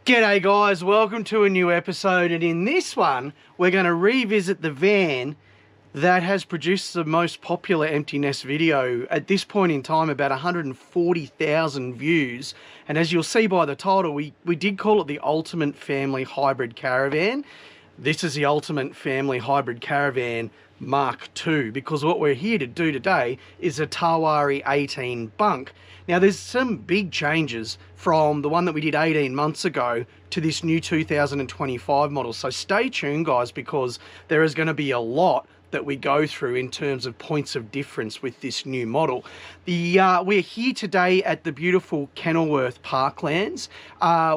G'day guys, welcome to a new episode, and in this one we're going to revisit the van that has produced the most popular empty nest video at this point in time, about 140,000 views. And as you'll see by the title, we did call it the Ultimate Family Hybrid Caravan. This is the Ultimate Family Hybrid Caravan Mark II, because what we're here to do today is a Tarwarri 18 bunk. Now there's some big changes from the one that we did 18 months ago to this new 2025 model. So stay tuned guys, because there is going to be a lot that we go through in terms of points of difference with this new model. We're here today at the beautiful Kenilworth Parklands.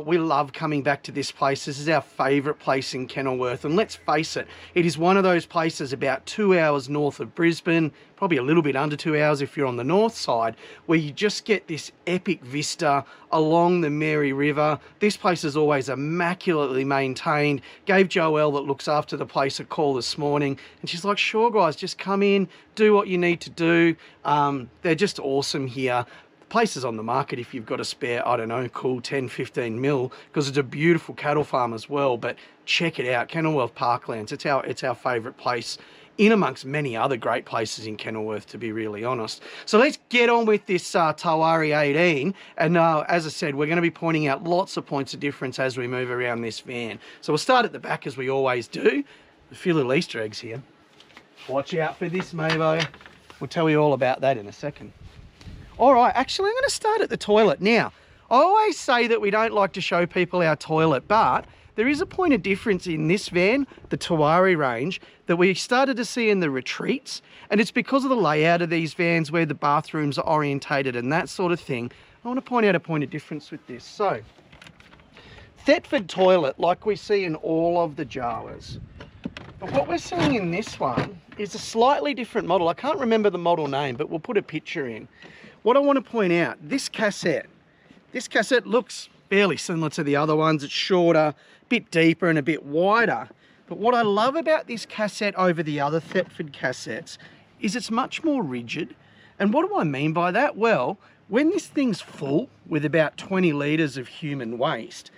We love coming back to this place. This is our favourite place in Kenilworth, and let's face it, it is one of those places about 2 hours north of Brisbane, probably a little bit under 2 hours if you're on the north side, where you just get this epic vista along the Mary River. This place is always immaculately maintained. Gave Joelle, that looks after the place, a call this morning, and she's like, sure guys, just come in, do what you need to do. They're just awesome here. The place is on the market if you've got a spare, I don't know, cool 10, 15 mil, because it's a beautiful cattle farm as well. But check it out, Kenilworth Parklands. It's our favourite place, in amongst many other great places in Kenilworth, to be really honest. So let's get on with this Tarwarri 18. And as I said, we're going to be pointing out lots of points of difference as we move around this van. So we'll start at the back as we always do. A few little Easter eggs here. Watch out for this, Mavo. We'll tell you all about that in a second. All right, actually, I'm going to start at the toilet. Now, I always say that we don't like to show people our toilet, but there is a point of difference in this van, the Tarwarri range, that we started to see in the retreats, and it's because of the layout of these vans, where the bathrooms are orientated and that sort of thing. I want to point out a point of difference with this. So, Thetford toilet, like we see in all of the Jawas. But what we're seeing in this one is a slightly different model. I can't remember the model name, but we'll put a picture in. What I want to point out, this cassette looks fairly similar to the other ones. It's shorter, a bit deeper and a bit wider. But what I love about this cassette over the other Thetford cassettes is it's much more rigid. And what do I mean by that? Well, when this thing's full with about 20 litres of human waste,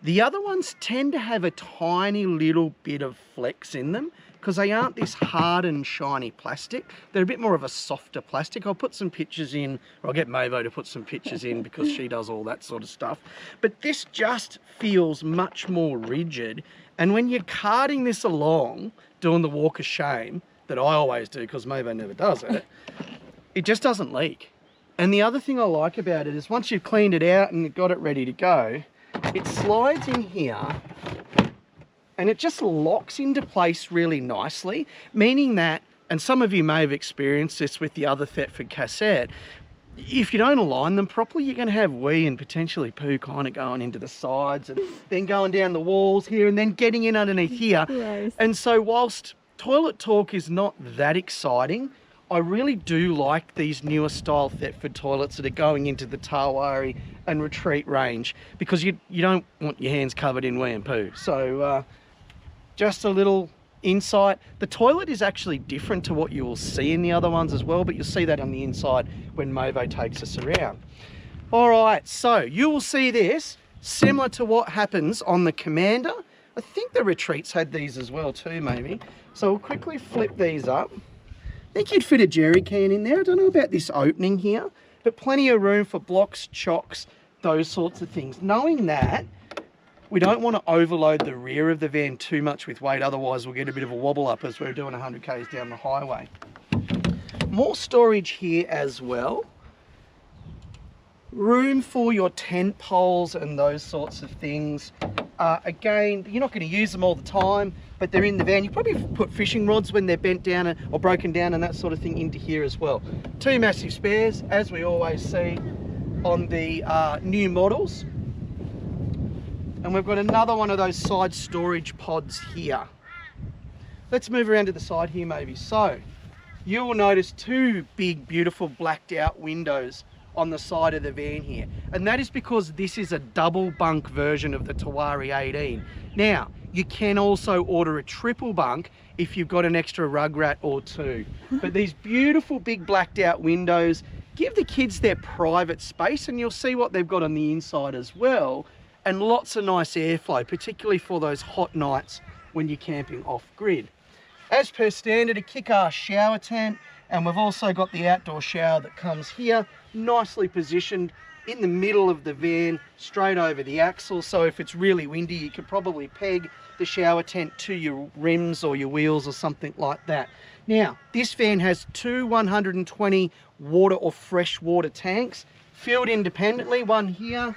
the other ones tend to have a tiny little bit of flex in them, because they aren't this hard and shiny plastic. They're a bit more of a softer plastic. I'll put some pictures in, or I'll get Mavo to put some pictures in, because she does all that sort of stuff. But this just feels much more rigid. And when you're carting this along, doing the walk of shame, that I always do because Mavo never does it, it just doesn't leak. And the other thing I like about it is once you've cleaned it out and got it ready to go, it slides in here and it just locks into place really nicely, meaning that, and some of you may have experienced this with the other Thetford cassette, if you don't align them properly, you're going to have wee and potentially poo kind of going into the sides and then going down the walls here and then getting in underneath here. Gross. And so whilst toilet talk is not that exciting, I really do like these newer style Thetford toilets that are going into the Tarwarri and Retreat range, because you don't want your hands covered in wee and poo. So just a little insight. The toilet is actually different to what you will see in the other ones as well, but you'll see that on the inside when Mavo takes us around. All right, so you will see this similar to what happens on the Commander. I think the Retreats had these as well too, maybe. So we'll quickly flip these up. I think you'd fit a jerry can in there. I don't know about this opening here, but plenty of room for blocks, chocks, those sorts of things. Knowing that, we don't want to overload the rear of the van too much with weight, otherwise we'll get a bit of a wobble up as we're doing 100 k's down the highway. More storage here as well. Room for your tent poles and those sorts of things. Again, you're not going to use them all the time, but they're in the van. You probably put fishing rods when they're bent down or broken down and that sort of thing into here as well. Two massive spares, as we always see on the new models. And we've got another one of those side storage pods here. Let's move around to the side here maybe. So you will notice two big, beautiful blacked out windows on the side of the van here, and that is because this is a double bunk version of the Tarwarri 18. Now you can also order a triple bunk if you've got an extra rug rat or two, but these beautiful big blacked out windows give the kids their private space, and you'll see what they've got on the inside as well. and lots of nice airflow, particularly for those hot nights when you're camping off grid. As per standard, a kick-ass shower tent, and we've also got the outdoor shower that comes here, nicely positioned in the middle of the van, straight over the axle. So if it's really windy, you could probably peg the shower tent to your rims or your wheels or something like that. Now, this van has two 120 water or fresh water tanks, filled independently, one here,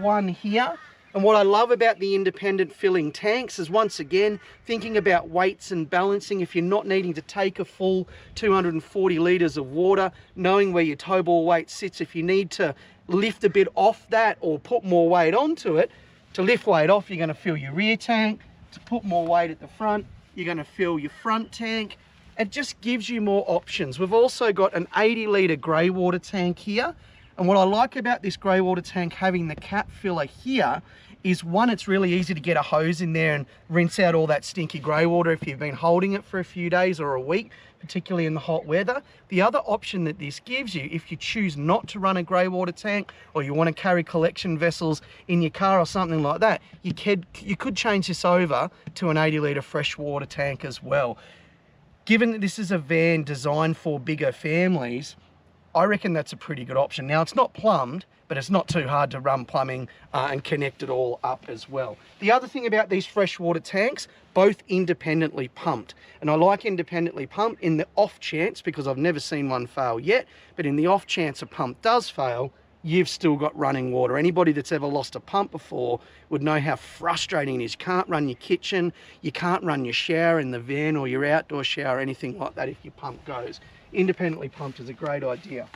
one here. And what I love about the independent filling tanks is, once again, thinking about weights and balancing. If you're not needing to take a full 240 litres of water, knowing where your tow ball weight sits, if you need to lift a bit off that or put more weight onto it, to lift weight off, you're going to fill your rear tank. To put more weight at the front, you're going to fill your front tank. It just gives you more options. We've also got an 80 litre grey water tank here. And what I like about this grey water tank having the cap filler here is, one, it's really easy to get a hose in there and rinse out all that stinky grey water if you've been holding it for a few days or a week, particularly in the hot weather. The other option that this gives you, if you choose not to run a grey water tank, or you want to carry collection vessels in your car or something like that, you could change this over to an 80 litre fresh water tank as well. Given that this is a van designed for bigger families, I reckon that's a pretty good option. Now, it's not plumbed, but it's not too hard to run plumbing and connect it all up as well. The other thing about these freshwater tanks, both independently pumped. And I like independently pumped in the off chance, because I've never seen one fail yet, but in the off chance a pump does fail, you've still got running water. Anybody that's ever lost a pump before would know how frustrating it is. You can't run your kitchen, you can't run your shower in the van or your outdoor shower, anything like that if your pump goes. Independently pumped is a great idea.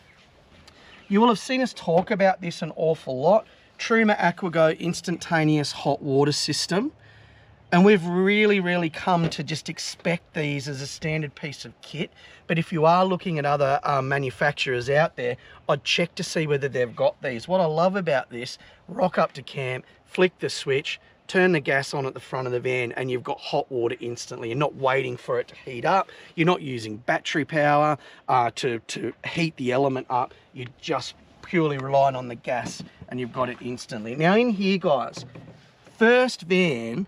You will have seen us talk about this an awful lot. Truma AquaGo instantaneous hot water system. And we've really come to just expect these as a standard piece of kit. But if you are looking at other manufacturers out there, I'd check to see whether they've got these. What I love about this, rock up to camp, flick the switch, turn the gas on at the front of the van, and you've got hot water instantly. You're not waiting for it to heat up. You're not using battery power to heat the element up. You're just purely relying on the gas, and you've got it instantly. Now in here, guys, first van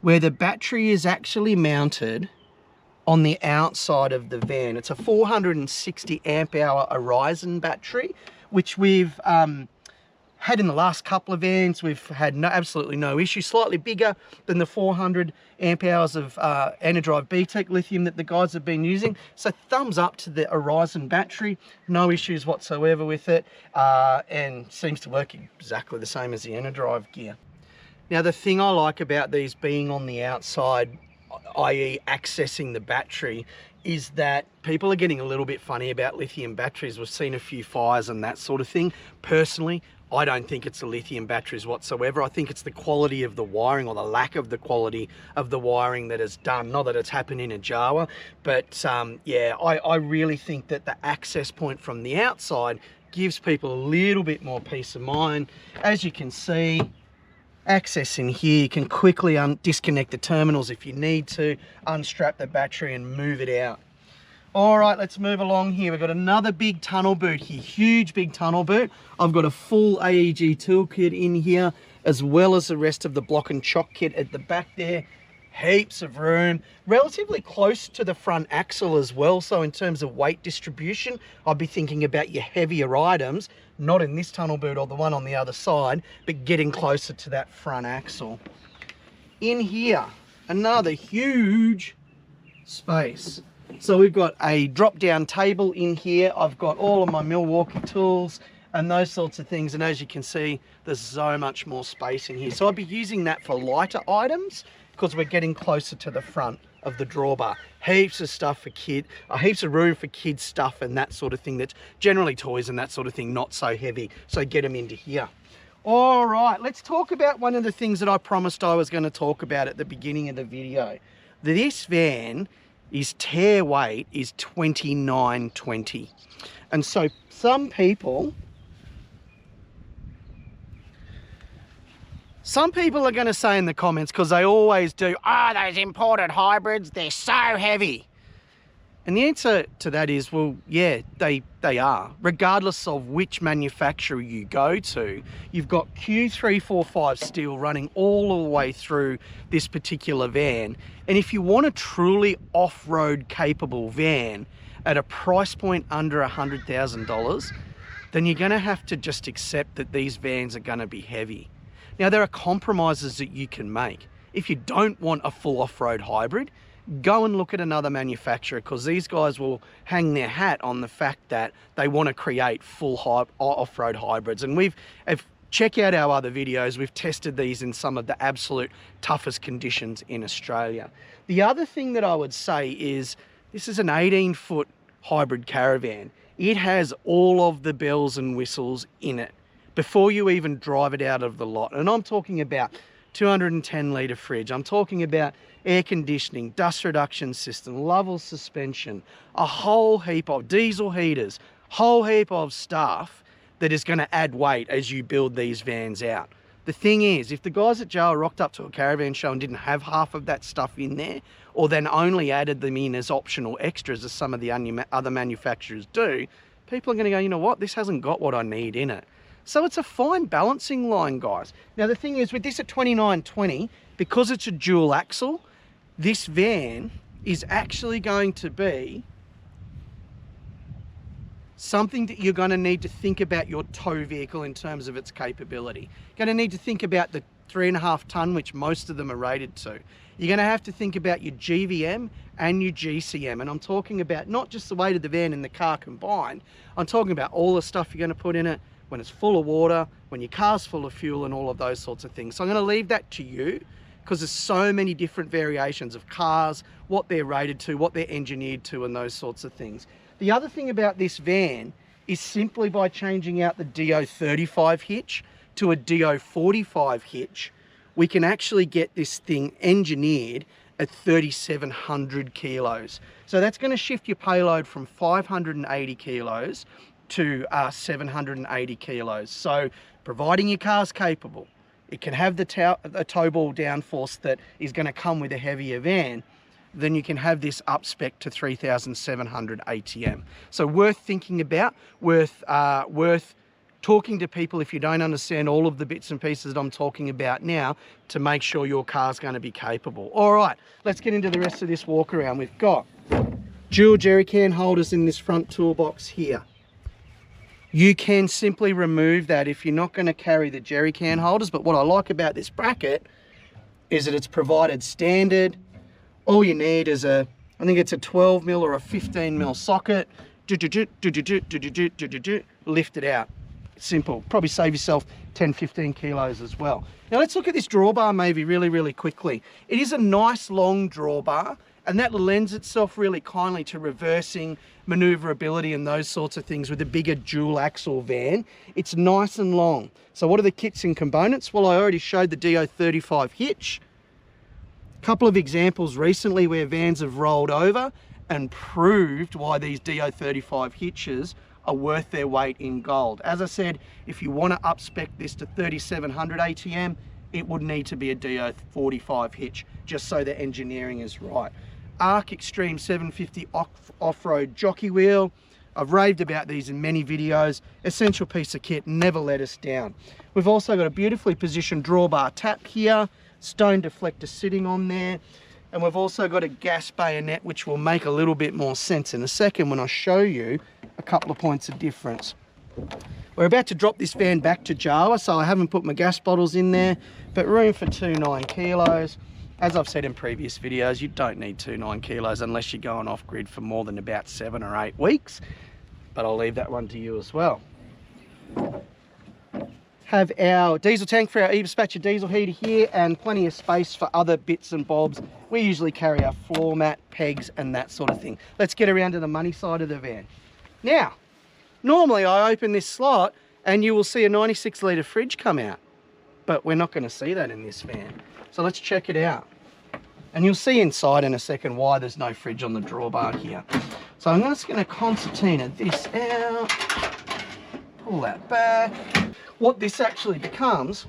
where the battery is actually mounted on the outside of the van. It's a 460 amp hour Horizon battery, which we've had in the last couple of vans. We've had absolutely no issue. Slightly bigger than the 400 amp hours of Enerdrive BTEC lithium that the guys have been using. So thumbs up to the Horizon battery. No issues whatsoever with it, and seems to work exactly the same as the Enerdrive gear. Now, the thing I like about these being on the outside, i.e. accessing the battery, is that people are getting a little bit funny about lithium batteries. We've seen a few fires and that sort of thing. Personally, I don't think it's the lithium batteries whatsoever. I think it's the quality of the wiring, or the lack of the quality of the wiring that is done. Not that it's happened in a Jawa, but yeah, I really think that the access point from the outside gives people a little bit more peace of mind. As you can see, access in here, you can quickly disconnect the terminals if you need to, unstrap the battery and move it out. All right, let's move along here. We've got another big tunnel boot here, huge big tunnel boot. I've got a full AEG toolkit in here, as well as the rest of the block and chock kit at the back there. Heaps of room, relatively close to the front axle as well. So in terms of weight distribution, I'd be thinking about your heavier items, not in this tunnel boot or the one on the other side, but getting closer to that front axle. In here, another huge space. So we've got a drop down table in here. I've got all of my Milwaukee tools and those sorts of things. And as you can see, there's so much more space in here. So I'd be using that for lighter items, because we're getting closer to the front of the drawbar. Heaps of stuff for heaps of room for kids stuff and that sort of thing. That's generally toys and that sort of thing, not so heavy. So get them into here. All right, let's talk about one of the things that I promised I was going to talk about at the beginning of the video. This van, is tear weight is 2920. And so some people are going to say in the comments, because they always do, those imported hybrids, they're so heavy. And the answer to that is, well, yeah, they are. Regardless of which manufacturer you go to, you've got Q345 steel running all the way through this particular van. And if you want a truly off-road capable van at a price point under $100,000, then you're going to have to just accept that these vans are going to be heavy. Now, there are compromises that you can make. If you don't want a full off-road hybrid, go and look at another manufacturer, because these guys will hang their hat on the fact that they want to create full off-road hybrids. And check out our other videos. We've tested these in some of the absolute toughest conditions in Australia. The other thing that I would say is, this is an 18-foot hybrid caravan. It has all of the bells and whistles in it before you even drive it out of the lot. And I'm talking about 210 litre fridge. I'm talking about air conditioning, dust reduction system, level suspension, a whole heap of diesel heaters, whole heap of stuff that is going to add weight as you build these vans out. The thing is, if the guys at Jawa rocked up to a caravan show and didn't have half of that stuff in there, or then only added them in as optional extras as some of the other manufacturers do, people are going to go, you know what, this hasn't got what I need in it. So it's a fine balancing line, guys. Now, the thing is, with this at 2920, because it's a dual axle, this van is actually going to be something that you're going to need to think about your tow vehicle in terms of its capability. You're going to need to think about the 3.5 tonne, which most of them are rated to. You're going to have to think about your GVM and your GCM. And I'm talking about not just the weight of the van and the car combined. I'm talking about all the stuff you're going to put in it, when it's full of water, when your car's full of fuel, and all of those sorts of things. So I'm going to leave that to you, because there's so many different variations of cars, what they're rated to, what they're engineered to, and those sorts of things. The other thing about this van is, simply by changing out the DO35 hitch to a DO45 hitch, we can actually get this thing engineered at 3,700 kilos. So that's going to shift your payload from 580 kilos to 780 kilos. So providing your car's capable, it can have the tow ball downforce that is going to come with a heavier van, then you can have this up spec to 3,700 ATM. So worth thinking about, worth talking to people if you don't understand all of the bits and pieces that I'm talking about now, to make sure your car's going to be capable. All right, let's get into the rest of this walk around. We've got dual jerry can holders in this front toolbox here. You can simply remove that if you're not going to carry the jerry can holders. But what I like about this bracket is that it's provided standard. All you need is I think it's a 12 mil or a 15 mil socket. Lift it out. Simple. Probably save yourself 10, 15 kilos as well. Now let's look at this drawbar maybe really quickly. It is a nice long drawbar, and that lends itself really kindly to reversing, maneuverability, and those sorts of things with a bigger dual axle van. It's nice and long. So what are the kits and components? Well, I already showed the DO35 hitch. A couple of examples recently where vans have rolled over and proved why these DO35 hitches are worth their weight in gold. As I said, if you want to up spec this to 3,700 ATM, it would need to be a DO45 hitch, just so the engineering is right. Arc Extreme 750 off-road jockey wheel. I've raved about these in many videos. Essential piece of kit, never let us down. We've also got a beautifully positioned drawbar tap here, stone deflector sitting on there, and we've also got a gas bayonet, which will make a little bit more sense in a second when I show you a couple of points of difference. We're about to drop this van back to Jawa, so I haven't put my gas bottles in there, but room for 2.9 kilos. As I've said in previous videos, you don't need 2.9 kilos unless you're going off-grid for more than about 7 or 8 weeks, but I'll leave that one to you as well. Have our diesel tank for our e-dispatcher diesel heater here, and plenty of space for other bits and bobs. We usually carry our floor mat, pegs, and that sort of thing. Let's get around to the money side of the van. Now, normally I open this slot and you will see a 96 litre fridge come out, but we're not going to see that in this van. So let's check it out. And you'll see inside in a second why there's no fridge on the drawbar here. So I'm just going to concertina this out, pull that back. What this actually becomes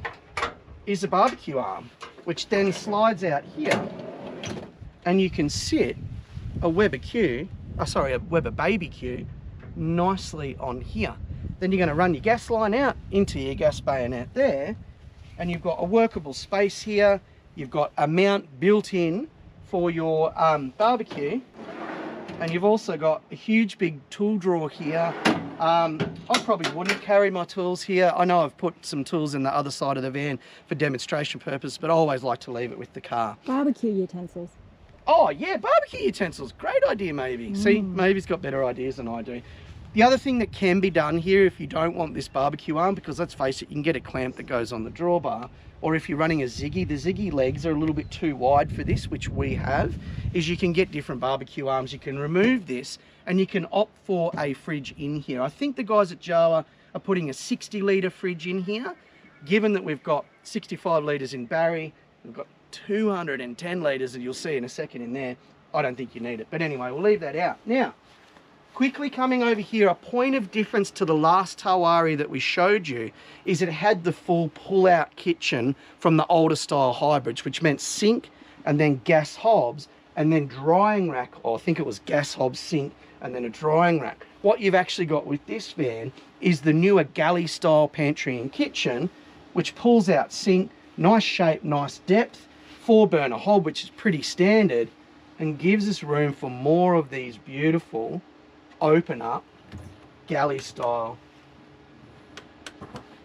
is a barbecue arm, which then slides out here, and you can sit a Weber Q sorry, a Weber BBQ nicely on here. Then you're going to run your gas line out into your gas bayonet there, and you've got a workable space here. You've got a mount built in for your barbecue, and you've also got a huge big tool drawer here. I probably wouldn't carry my tools here. I know I've put some tools in the other side of the van for demonstration purpose, but I always like to leave it with the car. Barbecue utensils. Oh yeah, barbecue utensils. Great idea, maybe. See, maybe's got better ideas than I do. The other thing that can be done here, if you don't want this barbecue arm, because let's face it, you can get a clamp that goes on the drawbar, or if you're running a Ziggy, the Ziggy legs are a little bit too wide for this, which we have, is you can get different barbecue arms. You can remove this and you can opt for a fridge in here. I think the guys at Jawa are putting a 60 litre fridge in here. Given that we've got 65 litres in Barry, we've got 210 litres, and you'll see in a second in there, I don't think you need it. But anyway, we'll leave that out. Now, quickly coming over here, a point of difference to the last Tarwarri that we showed you is it had the full pull-out kitchen from the older style hybrids, which meant sink and then gas hobs and then drying rack, or I think it was gas hob, sink, and then a drying rack. What you've actually got with this van is the newer galley style pantry and kitchen, which pulls out sink, nice shape, nice depth, 4-burner hob, which is pretty standard, and gives us room for more of these beautiful open up galley style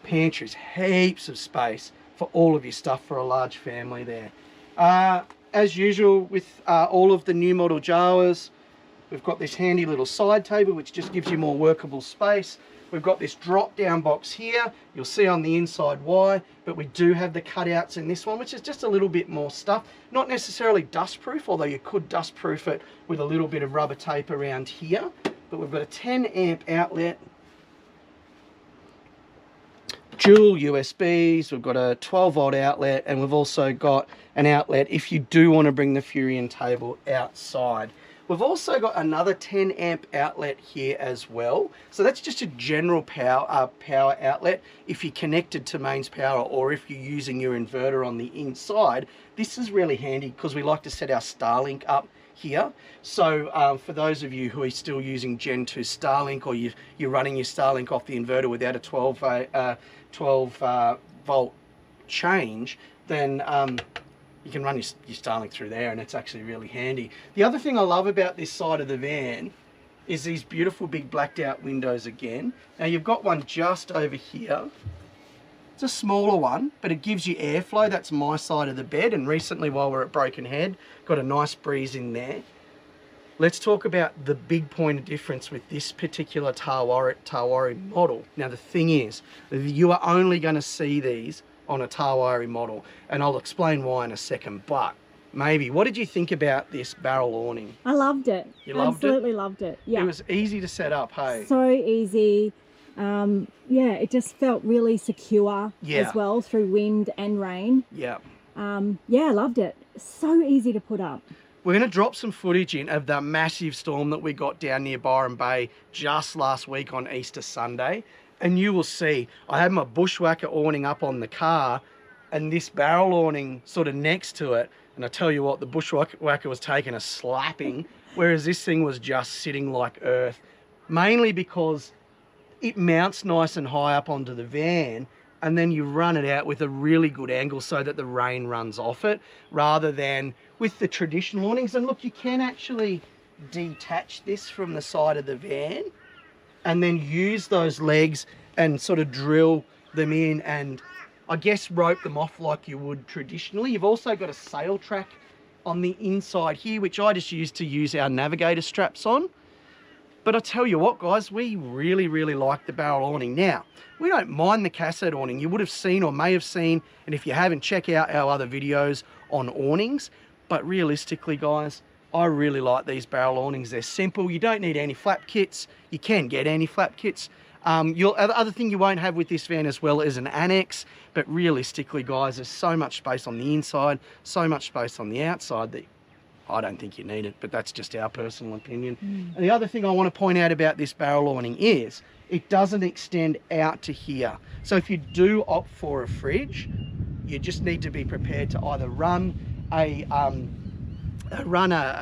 pantries. Heaps of space for all of your stuff for a large family there. As usual with all of the new model Jawas, we've got this handy little side table which just gives you more workable space. We've got this drop down box here. You'll see on the inside why, but we do have the cutouts in this one, which is just a little bit more stuff. Not necessarily dust proof, although you could dust proof it with a little bit of rubber tape around here. But we've got a 10 amp outlet, dual USBs, we've got a 12 volt outlet, and we've also got an outlet if you do want to bring the Furion table outside. We've also got another 10 amp outlet here as well. So that's just a general power outlet. If you're connected to mains power or if you're using your inverter on the inside, this is really handy because we like to set our Starlink up here. So for those of you who are still using Gen 2 Starlink, or you're running your Starlink off the inverter without a 12 volt change, then you can run your Starlink through there, and it's actually really handy. The other thing I love about this side of the van is these beautiful big blacked out windows again. Now you've got one just over here. It's a smaller one, but it gives you airflow. That's my side of the bed, and recently while we're at Broken Head, got a nice breeze in there. Let's talk about the big point of difference with this particular Tarwarri model. Now the thing is, you are only going to see these on a Tarwarri model, and I'll explain why in a second. But maybe, what did you think about this barrel awning? I loved it. You loved it? Absolutely loved it. Yeah. It was easy to set up, hey? So easy. Yeah, it just felt really secure as well through wind and rain. Yeah. Yeah, I loved it. So easy to put up. We're going to drop some footage in of the massive storm that we got down near Byron Bay just last week on Easter Sunday. And you will see, I had my bushwhacker awning up on the car and this barrel awning sort of next to it. And I tell you what, the bushwhacker was taking a slapping, whereas this thing was just sitting like earth. Mainly because it mounts nice and high up onto the van, and then you run it out with a really good angle so that the rain runs off it, rather than with the traditional awnings. And look, you can actually detach this from the side of the van and then use those legs and sort of drill them in and I guess rope them off like you would traditionally. You've also got a sail track on the inside here, which I just use to use our navigator straps on. But I tell you what, guys, we really, really like the barrel awning. Now, we don't mind the cassette awning. You would have seen or may have seen, and if you haven't, check out our other videos on awnings. But realistically, guys, I really like these barrel awnings. They're simple. You don't need any flap kits. You can get any flap kits. Other thing you won't have with this van as well is an annex. But realistically, guys, there's so much space on the inside, so much space on the outside that I don't think you need it, but that's just our personal opinion. And the other thing I want to point out about this barrel awning is it doesn't extend out to here. So if you do opt for a fridge, you just need to be prepared to either run a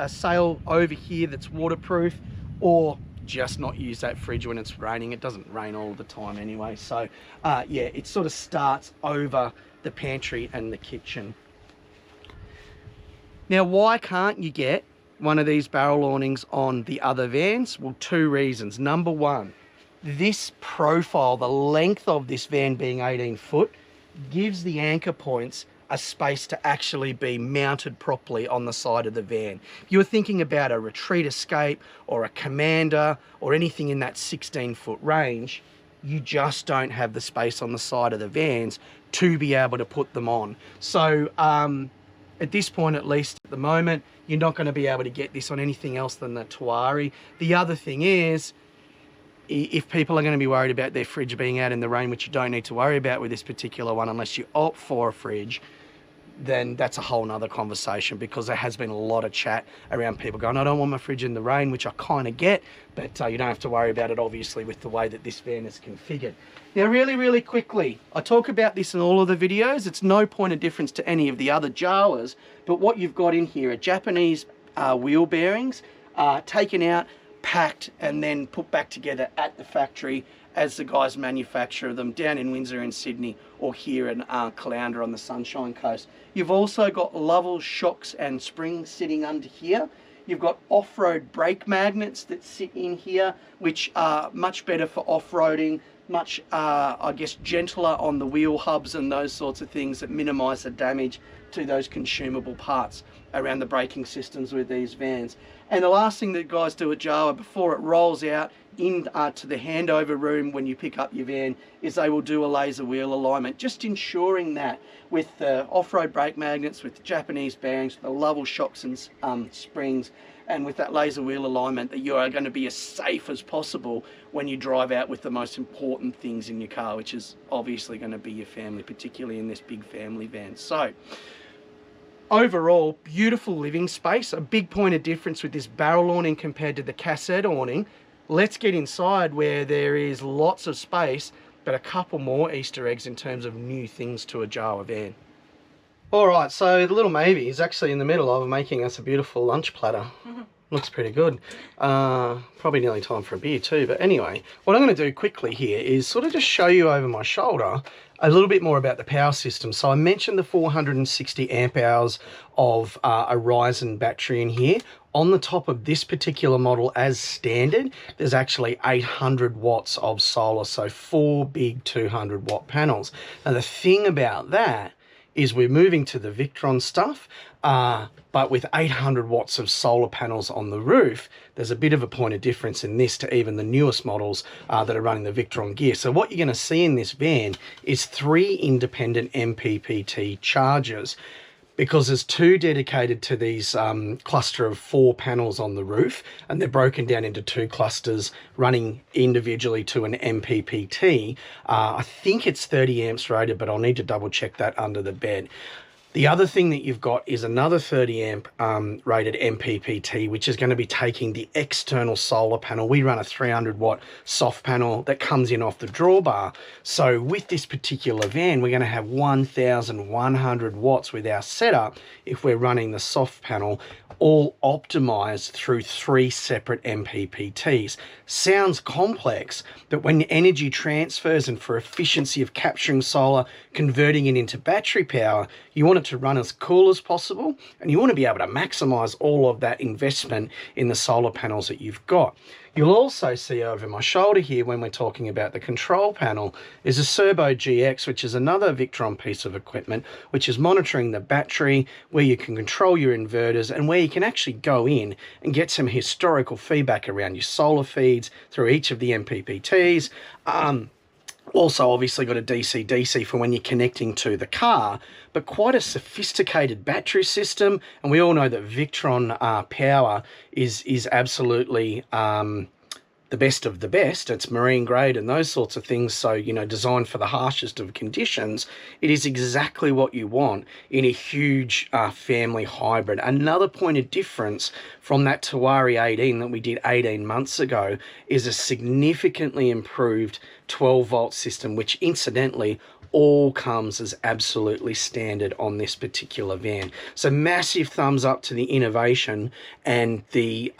sail over here that's waterproof, or just not use that fridge when it's raining. It doesn't rain all the time anyway. So yeah, it sort of starts over the pantry and the kitchen. Now, why can't you get one of these barrel awnings on the other vans? Well, two reasons. Number one, this profile, the length of this van being 18 foot, gives the anchor points a space to actually be mounted properly on the side of the van. If you're thinking about a retreat escape or a commander or anything in that 16 foot range, you just don't have the space on the side of the vans to be able to put them on. So at this point, at least at the moment, you're not going to be able to get this on anything else than the Tarwarri. The other thing is, if people are going to be worried about their fridge being out in the rain, which you don't need to worry about with this particular one unless you opt for a fridge, then that's a whole nother conversation, because there has been a lot of chat around people going, I don't want my fridge in the rain, which I kind of get, but you don't have to worry about it, obviously, with the way that this van is configured. Now, really quickly, I talk about this in all of the videos. It's no point of difference to any of the other Jawas, but what you've got in here are Japanese wheel bearings, taken out, packed, and then put back together at the factory as the guys manufacture them down in Windsor and Sydney, or here in Caloundra on the Sunshine Coast. You've also got level shocks and springs sitting under here. You've got off-road brake magnets that sit in here, which are much better for off-roading, much, I guess, gentler on the wheel hubs and those sorts of things that minimise the damage to those consumable parts around the braking systems with these vans. And the last thing that guys do at Jawa before it rolls out in to the handover room when you pick up your van is they will do a laser wheel alignment, just ensuring that with the off-road brake magnets, with the Japanese bearings, the level shocks and springs, and with that laser wheel alignment, that you are going to be as safe as possible when you drive out with the most important things in your car, which is obviously going to be your family, particularly in this big family van. So overall, beautiful living space. A big point of difference with this barrel awning compared to the cassette awning. Let's get inside where there is lots of space, but a couple more Easter eggs in terms of new things to a Jawa van. All right, so the little Maybe is actually in the middle of making us a beautiful lunch platter. Looks pretty good. Probably nearly time for a beer too, but anyway, what I'm going to do quickly here is sort of just show you over my shoulder a little bit more about the power system. So I mentioned the 460 amp hours of a Ryzen battery in here. On the top of this particular model as standard, there's actually 800 watts of solar, so 4 big 200 watt panels. Now the thing about that is we're moving to the Victron stuff, but with 800 watts of solar panels on the roof, there's a bit of a point of difference in this to even the newest models that are running the Victron gear. So what you're going to see in this van is 3 independent MPPT chargers, because there's 2 dedicated to these cluster of 4 panels on the roof, and they're broken down into 2 clusters running individually to an MPPT. I think it's 30 amps rated, but I'll need to double check that under the bed. The other thing that you've got is another 30 amp rated MPPT, which is going to be taking the external solar panel. We run a 300 watt soft panel that comes in off the drawbar. So with this particular van, we're going to have 1,100 watts with our setup if we're running the soft panel, all optimized through 3 separate MPPTs. Sounds complex, but when energy transfers and for efficiency of capturing solar, converting it into battery power, you want it to run as cool as possible, and you want to be able to maximize all of that investment in the solar panels that you've got. You'll also see over my shoulder here, when we're talking about the control panel, is a Servo GX, which is another Victron piece of equipment, which is monitoring the battery, where you can control your inverters, and where you can actually go in and get some historical feedback around your solar feeds through each of the MPPTs. Also, obviously got a DC-DC for when you're connecting to the car, but quite a sophisticated battery system. And we all know that Victron power is absolutely the best of the best. It's marine grade and those sorts of things. So, you know, designed for the harshest of conditions. It is exactly what you want in a huge family hybrid. Another point of difference from that Tarwarri 18 that we did 18 months ago is a significantly improved 12 volt system, which incidentally all comes as absolutely standard on this particular van. So massive thumbs up to the innovation and the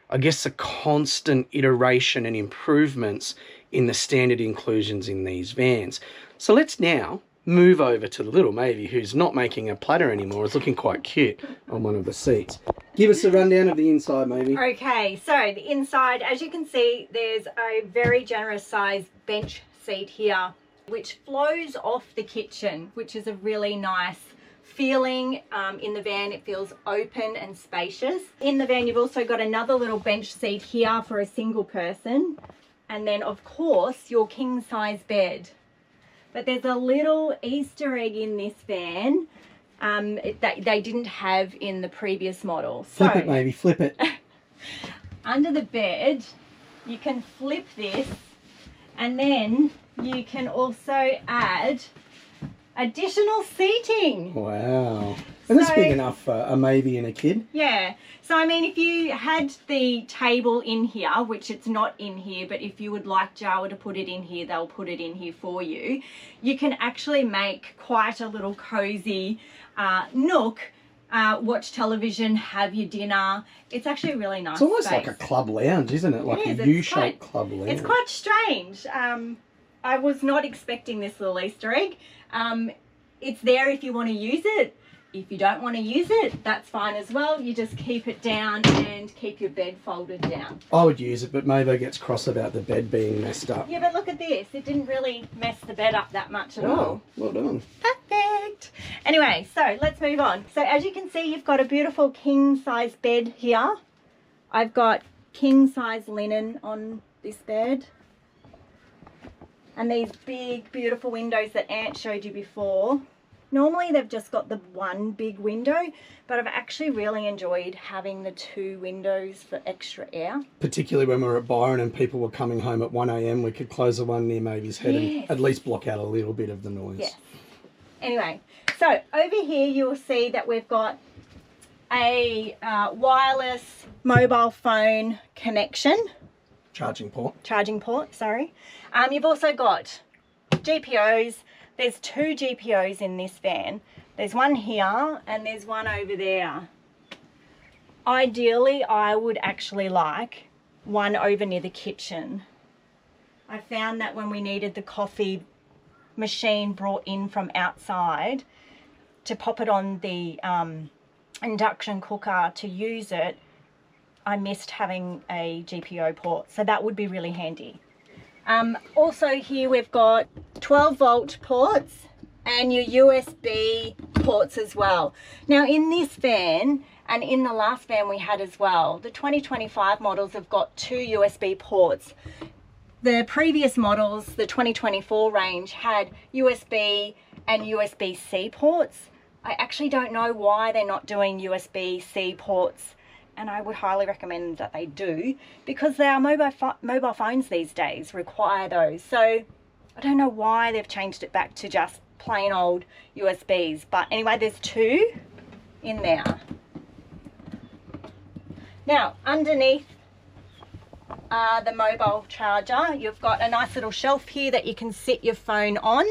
I guess, the constant iteration and improvements in the standard inclusions in these vans. So let's now move over to the little Mavie, who's not making a platter anymore. It's looking quite cute on one of the seats. Give us a rundown of the inside, Mavie. Okay, so the inside, as you can see, there's a very generous sized bench seat here, which flows off the kitchen, which is a really nice feeling. In the van, it feels open and spacious. In the van, you've also got another little bench seat here for a single person. And then, of course, your king size bed. But there's a little Easter egg in this van that they didn't have in the previous model. Flip it, Mavie, flip it. Under the bed, you can flip this, and then you can also add additional seating. Wow. And that's big enough for a Mavie and a kid. Yeah. So, I mean, if you had the table in here, which it's not in here, but if you would like Jawa to put it in here, they'll put it in here for you. You can actually make quite a little cozy nook, watch television, have your dinner. It's actually a really nice It's almost space. like a club lounge, isn't it? Like a U-shaped club lounge. It's quite strange. I was not expecting this little Easter egg. It's there if you want to use it. If you don't want to use it, that's fine as well. You just keep it down and keep your bed folded down. I would use it, but Mavo gets cross about the bed being messed up. Yeah, but look at this. It didn't really mess the bed up that much at all. Well done. Perfect. Anyway, so let's move on. So as you can see, you've got a beautiful king size bed here. I've got king size linen on this bed. And these big, beautiful windows that Ant showed you before. Normally they've just got the one big window, but I've actually really enjoyed having the two windows for extra air. Particularly when we were at Byron and people were coming home at 1 a.m, we could close the one near Mavie's head and at least block out a little bit of the noise. Yes. Anyway, so over here you'll see that we've got a wireless mobile phone connection. Charging port, sorry. You've also got GPOs. There's two GPOs in this van. There's one here and there's one over there. Ideally, I would actually like one over near the kitchen. I found that when we needed the coffee machine brought in from outside to pop it on the induction cooker to use it, I missed having a GPO port. So that would be really handy. Also here we've got 12 volt ports and your USB ports as well. Now in this van and in the last van we had as well, the 2025 models have got two USB ports. The previous models, the 2024 range, had USB and USB-C ports. I actually don't know why they're not doing USB-C ports, and I would highly recommend that they do, because our mobile phones these days require those. So I don't know why they've changed it back to just plain old USBs. But anyway, there's two in there. Now, underneath the mobile charger, you've got a nice little shelf here that you can sit your phone on.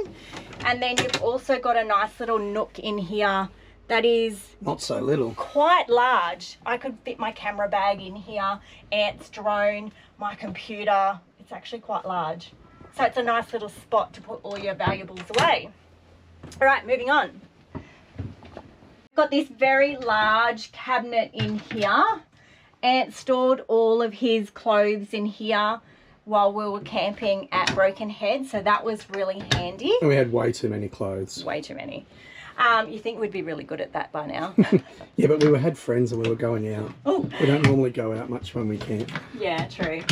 And then you've also got a nice little nook in here that is not so little, quite large. I could fit my camera bag in here, Ant's drone, my computer. It's actually quite large. So it's a nice little spot to put all your valuables away. All right, moving on. Got this very large cabinet in here. Ant stored all of his clothes in here while we were camping at Broken Head, so that was really handy. And we had way too many clothes. Way too many. You think we'd be really good at that by now. Yeah, but we had friends and we were going out. Oh. We don't normally go out much when we camp. Yeah, true.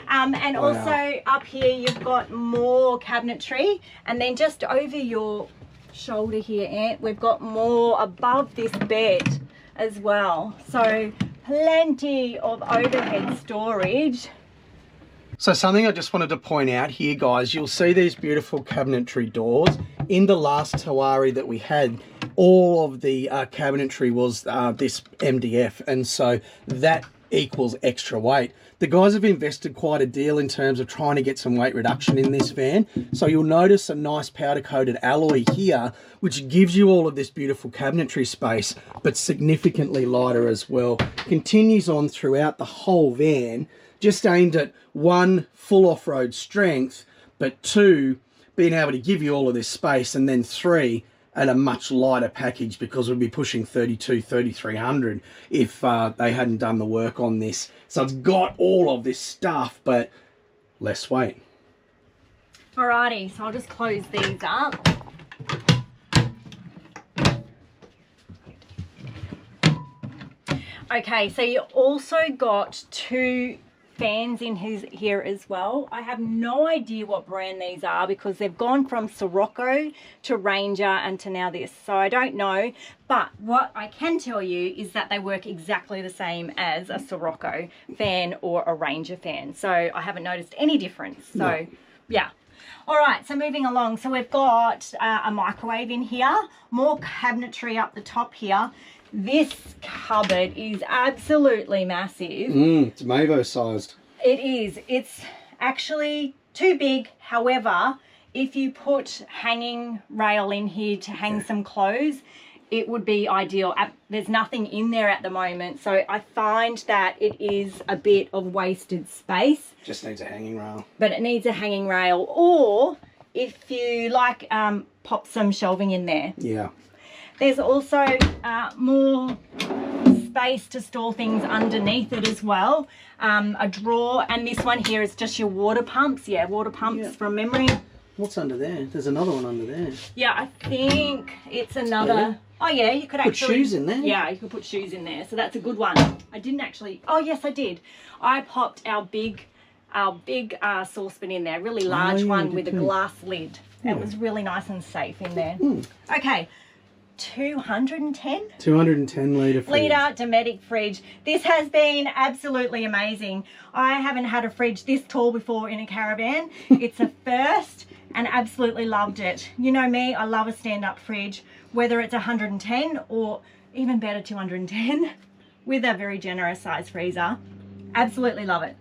And also up here you've got more cabinetry, and then just over your shoulder here, Ant, we've got more above this bed as well. So plenty of overhead storage. So something I just wanted to point out here, guys, you'll see these beautiful cabinetry doors. In the last Tarwarri that we had, all of the cabinetry was this MDF, and so that equals extra weight. The guys have invested quite a deal in terms of trying to get some weight reduction in this van. So you'll notice a nice powder coated alloy here, which gives you all of this beautiful cabinetry space, but significantly lighter as well. Continues on throughout the whole van, just aimed at one, full off-road strength, but two, being able to give you all of this space, and then three, at a much lighter package, because we'd be pushing 3,300 if they hadn't done the work on this. So it's got all of this stuff, but less weight. Alrighty, so I'll just close these up. Okay, so you also got two fans in here as well. I have no idea what brand these are because they've gone from Sirocco to Ranger and to now this, so I don't know, but what I can tell you is that they work exactly the same as a Sirocco fan or a Ranger fan, so I haven't noticed any difference. So no. Yeah. All right, so moving along, so we've got a microwave in here, more cabinetry up the top here. This cupboard is absolutely massive. It's Mavo sized. It is. It's actually too big. However, if you put hanging rail in here to hang some clothes, it would be ideal. There's nothing in there at the moment, so I find that it is a bit of wasted space. Just needs a hanging rail. But it needs a hanging rail, or if you like, pop some shelving in there. Yeah. There's also more space to store things underneath it as well. A drawer, and this one here is just your water pumps. Yeah, water pumps from memory. What's under there? There's another one under there. Yeah, I think it's another. Yeah. Oh yeah, you could actually put shoes in there. Yeah, you could put shoes in there. So that's a good one. I didn't actually. Oh yes, I did. I popped our big saucepan in there, really large one with a glass lid. It was really nice and safe in there. Okay. 210 litre fridge. Dometic fridge. This has been absolutely amazing. I haven't had a fridge this tall before in a caravan. It's a first and absolutely loved it. You know me, I love a stand-up fridge, whether it's 110 or even better 210 with a very generous size freezer. Absolutely love it.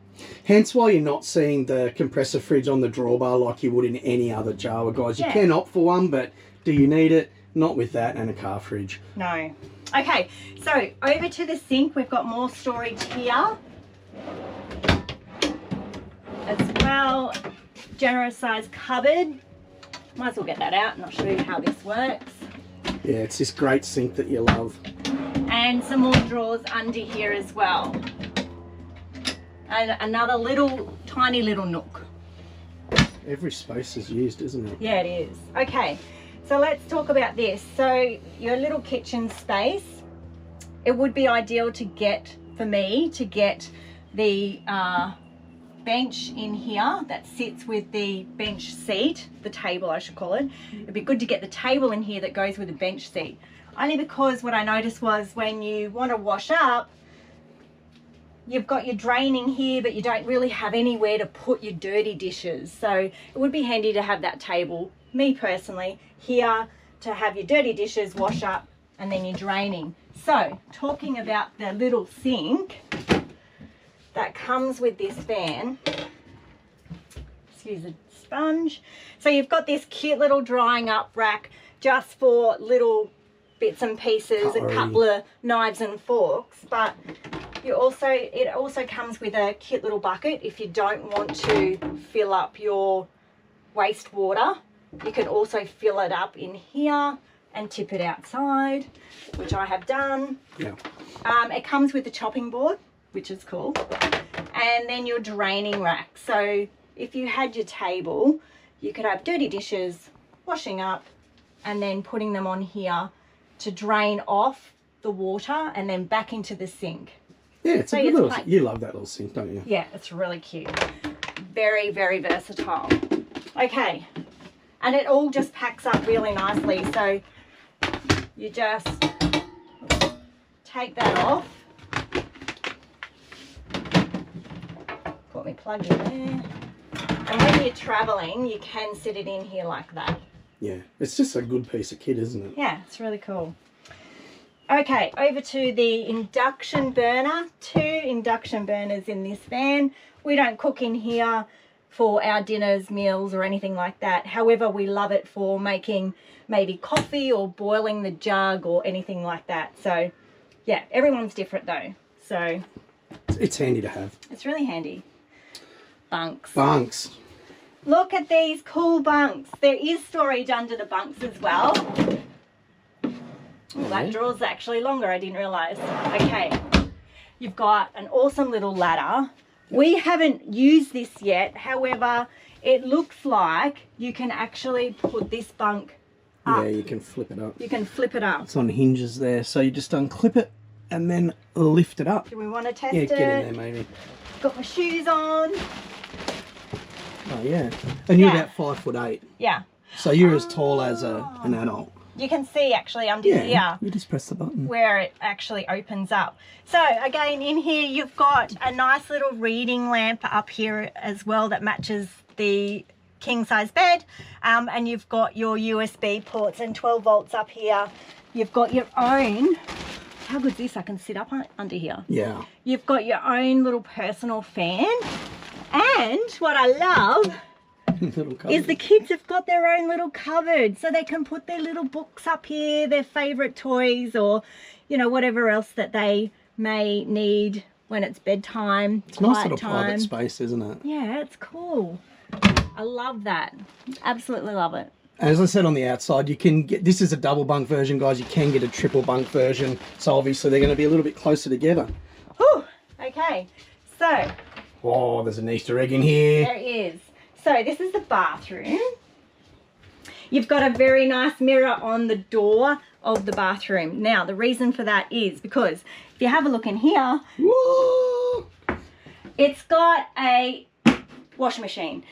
Hence why you're not seeing the compressor fridge on the drawbar like you would in any other Jawa, guys. You can opt for one, but do you need it? Not with that and a car fridge. No. Okay, so over to the sink. We've got more storage here as well. Generous size cupboard. Might as well get that out and I'll show you how this works. Yeah, it's this great sink that you love. And some more drawers under here as well. And another tiny little nook. Every space is used, isn't it? Yeah, it is. Okay. So let's talk about this. So your little kitchen space, it would be ideal for me to get the bench in here that sits with the bench seat, the table I should call it. It'd be good to get the table in here that goes with the bench seat. Only because what I noticed was when you want to wash up, you've got your draining here, but you don't really have anywhere to put your dirty dishes. So it would be handy to have that table, me personally, here to have your dirty dishes, wash up, and then your draining. So talking about the little sink that comes with this van, excuse the sponge. So you've got this cute little drying up rack just for little bits and pieces, a couple of knives and forks, but it also comes with a cute little bucket if you don't want to fill up your wastewater. You can also fill it up in here and tip it outside, which I have done. Yeah. It comes with a chopping board, which is cool. And then your draining rack. So if you had your table, you could have dirty dishes, washing up, and then putting them on here to drain off the water and then back into the sink. Yeah, it's a good little, you love that little sink, don't you? Yeah, it's really cute. Very, very versatile. Okay. And it all just packs up really nicely. So you just take that off. Put my plug in there. And when you're traveling, you can sit it in here like that. Yeah, it's just a good piece of kit, isn't it? Yeah, it's really cool. Okay, over to the induction burner. 2 induction burners in this van. We don't cook in here for our dinners, meals or anything like that. However, we love it for making maybe coffee or boiling the jug or anything like that. So yeah, everyone's different though. So it's handy to have. It's really handy. Bunks. Bunks. Look at these cool bunks. There is storage under the bunks as well. Oh, that drawer's actually longer, I didn't realise. Okay, you've got an awesome little ladder. We haven't used this yet, however, it looks like you can actually put this bunk up. Yeah, you can flip it up. You can flip it up. It's on hinges there, so you just unclip it and then lift it up. Do we want to test it? it? Yeah, get in there maybe. Got my shoes on. Oh yeah, and you're about 5'8". Yeah. So you're as tall as an adult. You can see actually under here. You just press the button. Where it actually opens up. So again, in here you've got a nice little reading lamp up here as well that matches the king size bed. And you've got your USB ports and 12 volts up here. You've got your own, how good's this? I can sit up under here. Yeah. You've got your own little personal fan. And what I love is the kids have got their own little cupboard, so they can put their little books up here, their favourite toys, or you know, whatever else that they may need when it's bedtime. It's a nice little private space, isn't it? Yeah, it's cool. I love that. Absolutely love it. As I said on the outside, you can get, this is a double bunk version, guys. You can get a triple bunk version, so obviously they're going to be a little bit closer together. Whew. Okay, so. Oh, there's an Easter egg in here. There is. So this is the bathroom. You've got a very nice mirror on the door of the bathroom. Now, the reason for that is because if you have a look in here, whoa, it's got a washing machine.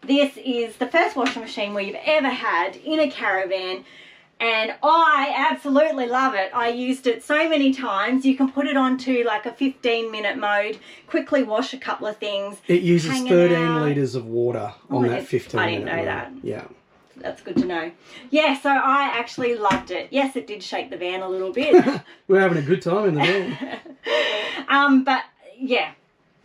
This is the first washing machine we've ever had in a caravan, and I absolutely love it. I used it so many times. You can put it onto like a 15-minute mode, quickly wash a couple of things. It uses 13 litres of water on that 15-minute I didn't know that. Yeah. That's good to know. Yeah, so I actually loved it. Yes, it did shake the van a little bit. We're having a good time in the van. But yeah,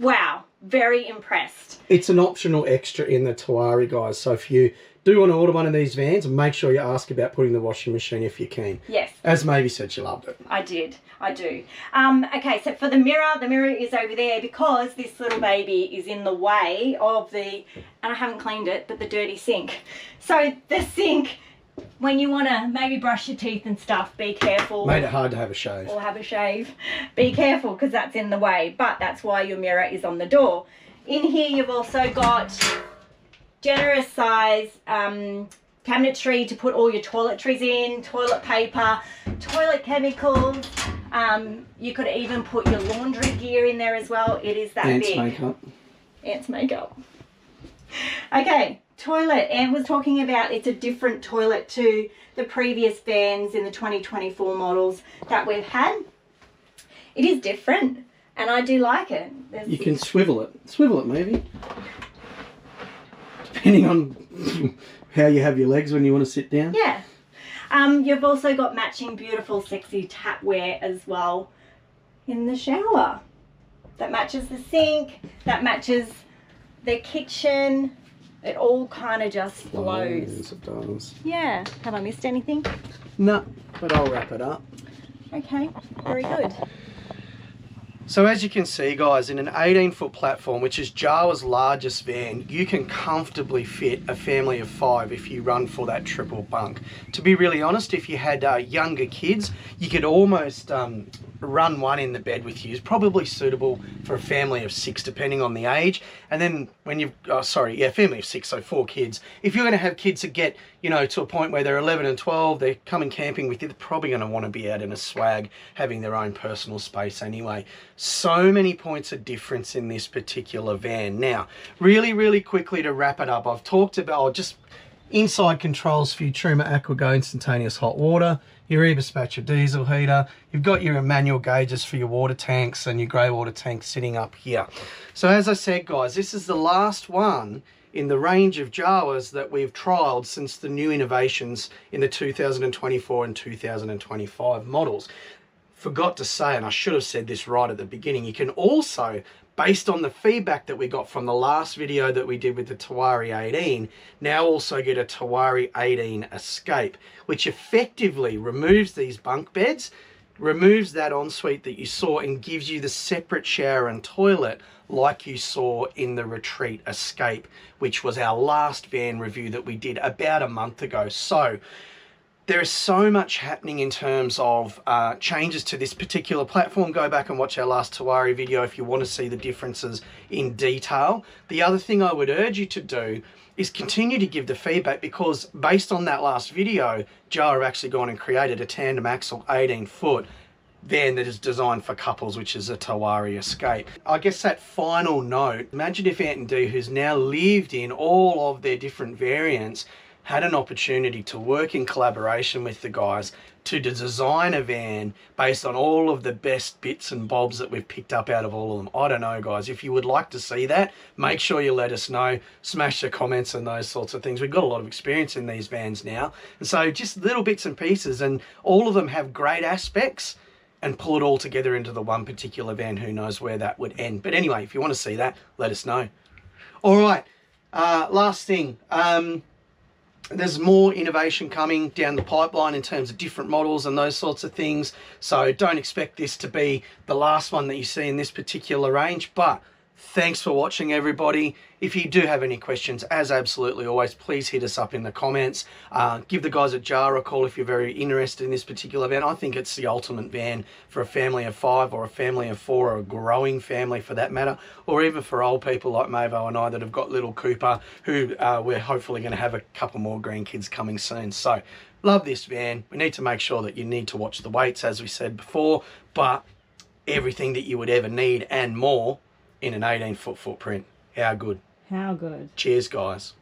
wow, very impressed. It's an optional extra in the Tarwarri, guys. So if you do want to order one of these vans, make sure you ask about putting the washing machine if you can. Yes. As Maybe said, she loved it. I did. I do. Okay, so for the mirror is over there because this little baby is in the way of the, and I haven't cleaned it, but the dirty sink. So the sink, when you want to maybe brush your teeth and stuff, be careful. Made it hard to have a shave. Or have a shave. Be careful because that's in the way, but that's why your mirror is on the door. In here you've also got generous size cabinetry to put all your toiletries in, toilet paper, toilet chemicals. You could even put your laundry gear in there as well. It is that big. Ants makeup. Ants makeup. Okay, toilet. Ant was talking about it's a different toilet to the previous vans in the 2024 models that we've had. It is different and I do like it. You can swivel it. Swivel it maybe. Depending on how you have your legs when you want to sit down. Yeah. You've also got matching beautiful sexy tapware as well in the shower. That matches the sink, that matches the kitchen. It all kind of just flows. It does. Yeah. Have I missed anything? No, but I'll wrap it up. Okay, very good. So as you can see, guys, in an 18-foot platform, which is Jawa's largest van, you can comfortably fit a family of 5 if you run for that triple bunk. To be really honest, if you had younger kids, you could almost run one in the bed with you. It's probably suitable for a family of 6, depending on the age. And then when you've, family of 6, so 4 kids. If you're going to have kids that get, you know, to a point where they're 11 and 12, they're coming camping with you, they're probably going to want to be out in a swag, having their own personal space anyway. So many points of difference in this particular van. Now, really quickly to wrap it up, I've talked about just inside controls for your Truma AquaGo instantaneous hot water, your eBispatcher diesel heater, you've got your manual gauges for your water tanks and your grey water tank sitting up here. So as I said, guys, this is the last one in the range of Jawas that we've trialled since the new innovations in the 2024 and 2025 models. forgot to say, and I should have said this right at the beginning, you can also, based on the feedback that we got from the last video that we did with the Tarwarri 18, now also get a Tarwarri 18 Escape, which effectively removes these bunk beds, removes that ensuite that you saw, and gives you the separate shower and toilet like you saw in the Retreat Escape, which was our last van review that we did about a month ago. So there is so much happening in terms of changes to this particular platform. Go back and watch our last Tarwarri video if you want to see the differences in detail. The other thing I would urge you to do is continue to give the feedback, because based on that last video, Jawa have actually gone and created a tandem axle 18-foot van that is designed for couples, which is a Tarwarri Escape. I guess that final note, imagine if Ant and Dee, who's now lived in all of their different variants, had an opportunity to work in collaboration with the guys to design a van based on all of the best bits and bobs that we've picked up out of all of them. I don't know, guys. If you would like to see that, make sure you let us know. Smash the comments and those sorts of things. We've got a lot of experience in these vans now. And so just little bits and pieces, and all of them have great aspects, and pull it all together into the one particular van. Who knows where that would end. But anyway, if you want to see that, let us know. All right, last thing. There's more innovation coming down the pipeline in terms of different models and those sorts of things. So don't expect this to be the last one that you see in this particular range. But thanks for watching, everybody. If you do have any questions, as absolutely always, please hit us up in the comments. Give the guys at Jawa a call if you're very interested in this particular van. I think it's the ultimate van for a family of 5 or a family of 4, or a growing family for that matter, or even for old people like Mavo and I that have got little Cooper, who we're hopefully going to have a couple more grandkids coming soon. So love this van. We need to make sure that you need to watch the weights, as we said before, but everything that you would ever need and more in an 18-foot footprint. How good? How good? Cheers, guys.